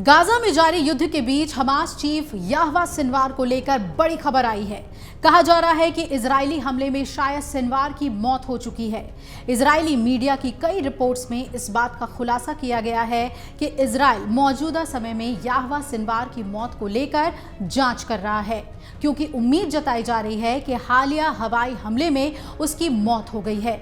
Gaza में जारी युद्ध के बीच हमास चीफ याह्वा सिनवार को लेकर बड़ी खबर आई है। कहा जा रहा है कि इजरायली हमले में शायद सिनवार की मौत हो चुकी है। इजरायली मीडिया की कई रिपोर्ट्स में इस बात का खुलासा किया गया है कि इजरायल मौजूदा समय में याह्वा सिनवार की मौत को लेकर जांच कर रहा है, क्योंकि उम्मीद जताई जा रही है कि हालिया हवाई हमले में उसकी मौत हो गई है।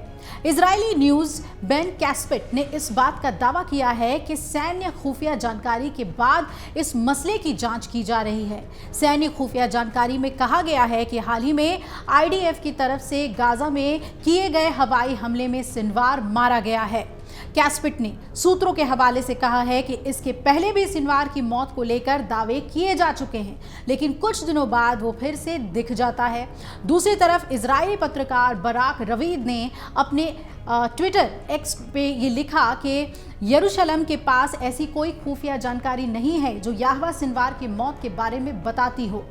इजरायली न्यूज बेन कैस्पिट ने इस बात का दावा किया है कि सैन्य खुफिया जानकारी के बाद इस मसले की जांच की जा रही है। सैन्य खुफिया जानकारी में कहा गया है कि हाल ही में आईडीएफ की तरफ से गाजा में किए गए हवाई हमले में सिनवार मारा गया है। कैस्पिट ने सूत्रों के हवाले से कहा है कि इसके पहले भी सिनवार की मौत को लेकर दावे किए जा चुके हैं, लेकिन कुछ दिनों बाद वो फिर से दिख जाता है। दूसरी तरफ इजरायली पत्रकार बराक रवीद ने अपने ट्विटर एक्स पे ये लिखा कि यरूशलेम के पास ऐसी कोई खुफिया जानकारी नहीं है जो याह्वा सिनवार की मौत के बारे में बताती हो।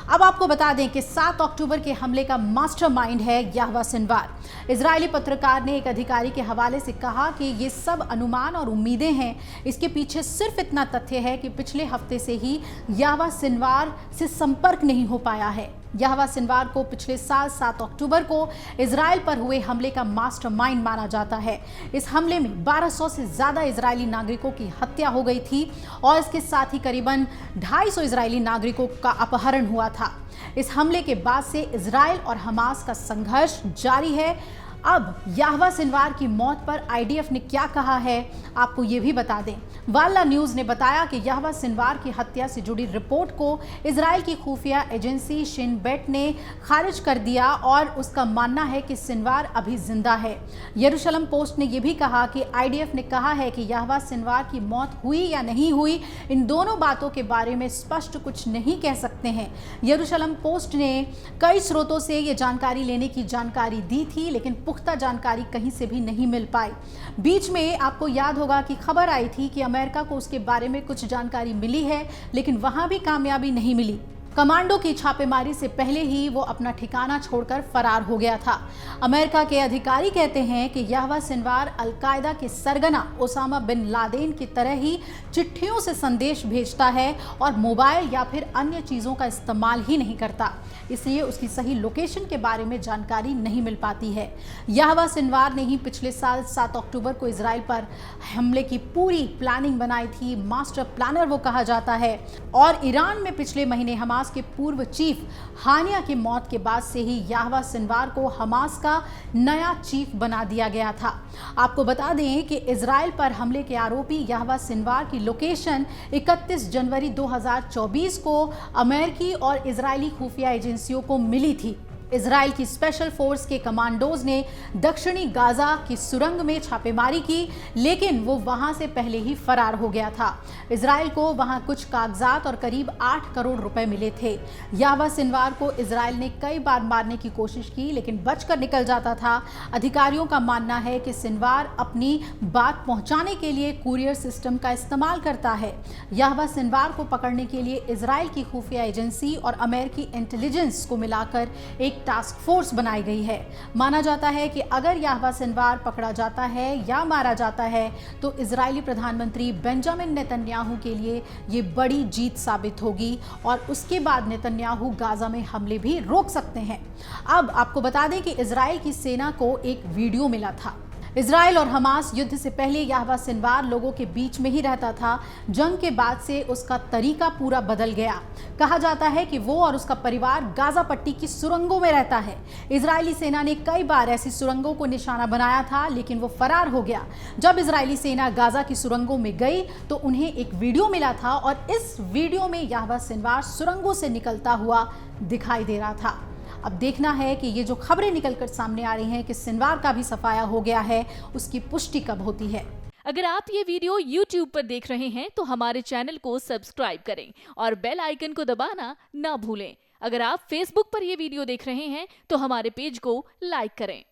अब आपको बता दें कि 7 अक्टूबर के हमले का मास्टरमाइंड है याह्वा सिनवार। इजरायली पत्रकार ने एक अधिकारी के हवाले से कहा कि ये सब अनुमान और उम्मीदें हैं। इसके पीछे सिर्फ इतना तथ्य है कि पिछले हफ्ते से ही याह्वा सिनवार से संपर्क नहीं हो पाया है। याह्वा सिनवार को पिछले साल 7 अक्टूबर को इजरायल पर हुए हमले का मास्टरमाइंड माना जाता है। इस हमले में 1200 से ज्यादा इजरायली नागरिकों की हत्या हो गई थी और इसके साथ ही करीबन 250 इजरायली नागरिकों का अपहरण हुआ था। इस हमले के बाद से इजरायल और हमास का संघर्ष जारी है। अब याह्वा सिनवार की मौत पर आईडीएफ ने क्या कहा है, आपको ये भी बता दें। वाला न्यूज ने बताया कि याह्वा सिनवार की हत्या से जुड़ी रिपोर्ट को इजरायल की खुफिया एजेंसी शिन बेट ने खारिज कर दिया और उसका मानना है कि सिनवार अभी जिंदा है। यरूशलेम पोस्ट ने यह भी कहा कि आईडीएफ ने कहा है कि याह्वा सिनवार की मौत हुई या नहीं हुई, इन दोनों बातों के बारे में स्पष्ट कुछ नहीं कह सकते हैं। यरूशलेम पोस्ट ने कई स्रोतों से ये जानकारी लेने की जानकारी दी थी, लेकिन पुख्ता जानकारी कहीं से भी नहीं मिल पाई। बीच में आपको याद होगा कि खबर आई थी कि अमेरिका को उसके बारे में कुछ जानकारी मिली है, लेकिन वहां भी कामयाबी नहीं मिली। कमांडो की छापेमारी से पहले ही वो अपना ठिकाना छोड़कर फरार हो गया था। अमेरिका के अधिकारी कहते हैं कि याह्वा सिनवार अलकायदा के सरगना ओसामा बिन लादेन की तरह ही चिट्ठियों से संदेश भेजता है और मोबाइल या फिर अन्य चीज़ों का इस्तेमाल ही नहीं करता, इसलिए उसकी सही लोकेशन के बारे में जानकारी नहीं मिल पाती है। याह्वा सिनवार ने ही पिछले साल 7 अक्टूबर को इजरायल पर हमले की पूरी प्लानिंग बनाई थी। मास्टर प्लानर वो कहा जाता है। और ईरान में पिछले महीने हमास के पूर्व चीफ हानिया की मौत के बाद से ही याह्वा सिनवार को हमास का नया चीफ बना दिया गया था। आपको बता दें कि इजरायल पर हमले के आरोपी याह्वा सिनवार की लोकेशन 31 जनवरी 2024 को अमेरिकी और इजरायली खुफिया एजेंसियों को मिली थी। इजरायल की स्पेशल फोर्स के कमांडोज ने दक्षिणी गाजा की सुरंग में छापेमारी की, लेकिन वो वहां से पहले ही फरार हो गया था। इजरायल को वहां कुछ कागजात और करीब 8 करोड़ रुपए मिले थे। याह्वा सिनवार को इजरायल ने कई बार मारने की कोशिश की, लेकिन बचकर निकल जाता था। अधिकारियों का मानना है कि सिनवार अपनी बात पहुंचाने के लिए कुरियर सिस्टम का इस्तेमाल करता है। याह्वा सिनवार को पकड़ने के लिए इजरायल की खुफिया एजेंसी और अमेरिकी इंटेलिजेंस को मिलाकर एक टास्क फोर्स बनाई गई है। माना जाता है कि अगर याह्वा सिनवार पकड़ा जाता है या मारा जाता है तो इजरायली प्रधानमंत्री बेंजामिन नेतन्याहू के लिए ये बड़ी जीत साबित होगी और उसके बाद नेतन्याहू गाजा में हमले भी रोक सकते हैं। अब आपको बता दें कि इजरायल की सेना को एक वीडियो मिला था। इजरायल और हमास युद्ध से पहले याह्वा सिनवार लोगों के बीच में ही रहता था। जंग के बाद से उसका तरीका पूरा बदल गया। कहा जाता है कि वो और उसका परिवार गाजा पट्टी की सुरंगों में रहता है। इजरायली सेना ने कई बार ऐसी सुरंगों को निशाना बनाया था, लेकिन वो फरार हो गया। जब इजरायली सेना गाजा की सुरंगों में गई तो उन्हें एक वीडियो मिला था और इस वीडियो में याह्वा सिनवार सुरंगों से निकलता हुआ दिखाई दे रहा था। अब देखना है कि ये जो खबरें निकलकर सामने आ रही हैं कि सिनवार का भी सफाया हो गया है, उसकी पुष्टि कब होती है। अगर आप ये वीडियो YouTube पर देख रहे हैं तो हमारे चैनल को सब्सक्राइब करें और बेल आइकन को दबाना ना भूलें। अगर आप Facebook पर ये वीडियो देख रहे हैं तो हमारे पेज को लाइक करें।